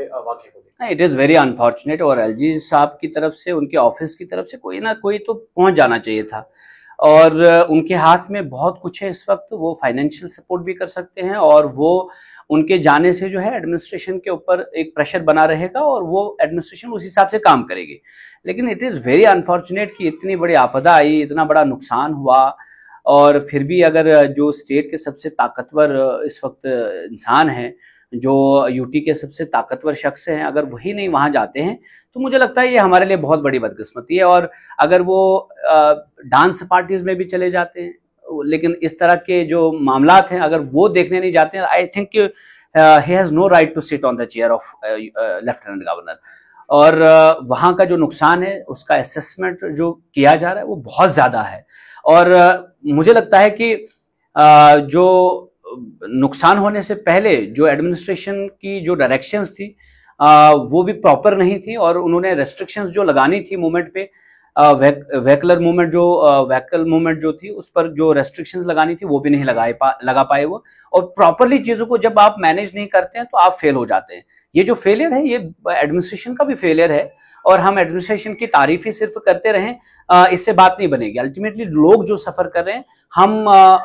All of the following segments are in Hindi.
वाकये को देखा? इट इज़ वेरी अनफॉर्चुनेट, और एलजी साहब की तरफ से, उनके ऑफिस की तरफ से कोई ना कोई तो पहुंच जाना चाहिए था। और उनके हाथ में बहुत कुछ है इस वक्त, वो फाइनेंशियल सपोर्ट भी कर सकते हैं, और वो उनके जाने से जो है एडमिनिस्ट्रेशन के ऊपर एक प्रेशर बना रहेगा और वो एडमिनिस्ट्रेशन उस हिसाब से काम करेगी। लेकिन इट इज़ वेरी अनफॉर्चुनेट कि इतनी बड़ी आपदा आई, इतना बड़ा नुकसान हुआ, और फिर भी अगर जो स्टेट के सबसे ताकतवर इस वक्त इंसान हैं, जो यूटी के सबसे ताकतवर शख्स हैं, अगर वही नहीं वहाँ जाते हैं तो मुझे लगता है ये हमारे लिए बहुत बड़ी बदकिस्मती है। और अगर वो डांस पार्टीज में भी चले जाते हैं, लेकिन इस तरह के जो मामलात हैं अगर वो देखने नहीं जाते हैं, I think he has no right to sit on the chair of lieutenant governor. और वहाँ का जो नुकसान है उसका असेसमेंट जो किया जा रहा है वो बहुत ज़्यादा है। और मुझे लगता है कि जो नुकसान होने से पहले जो एडमिनिस्ट्रेशन की जो डायरेक्शंस थी वो भी प्रॉपर नहीं थी, और उन्होंने रेस्ट्रिक्शंस जो लगानी थी मूवमेंट पे, व्हीकल मूवमेंट जो थी उस पर जो रेस्ट्रिक्शंस लगानी थी वो भी नहीं लगा पाए वो। और प्रॉपरली चीज़ों को जब आप मैनेज नहीं करते हैं तो आप फेल हो जाते हैं। ये जो फेलियर है ये एडमिनिस्ट्रेशन का भी फेलियर है, और हम एडमिनिस्ट्रेशन की तारीफ ही सिर्फ करते रहें इससे बात नहीं बनेगी। अल्टीमेटली लोग जो सफर कर रहे हैं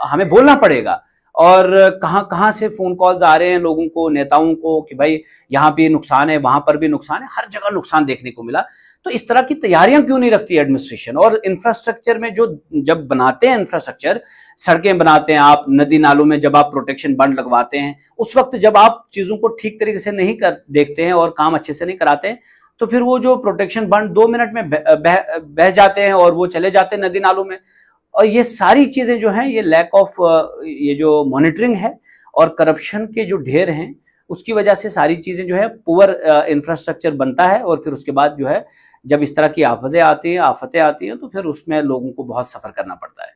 हमें बोलना पड़ेगा, और कहाँ कहाँ से फोन कॉल्स आ रहे हैं लोगों को, नेताओं को, कि भाई यहाँ भी नुकसान है, वहां पर भी नुकसान है, हर जगह नुकसान देखने को मिला। तो इस तरह की तैयारियां क्यों नहीं रखती एडमिनिस्ट्रेशन? और इंफ्रास्ट्रक्चर में जो जब बनाते हैं इंफ्रास्ट्रक्चर, सड़कें बनाते हैं आप, नदी नालों में जब आप प्रोटेक्शन बंड लगवाते हैं, उस वक्त जब आप चीजों को ठीक तरीके से नहीं देखते हैं और काम अच्छे से नहीं कराते हैं, तो फिर वो जो प्रोटेक्शन बंड 2 मिनट में बह जाते हैं और वो चले जाते हैं नदी नालों में। और ये सारी चीजें जो हैं, ये लैक ऑफ ये जो मॉनिटरिंग है और करप्शन के जो ढेर हैं, उसकी वजह से सारी चीजें जो है पुअर इंफ्रास्ट्रक्चर बनता है। और फिर उसके बाद जो है जब इस तरह की आफतें आती हैं तो फिर उसमें लोगों को बहुत सफर करना पड़ता है।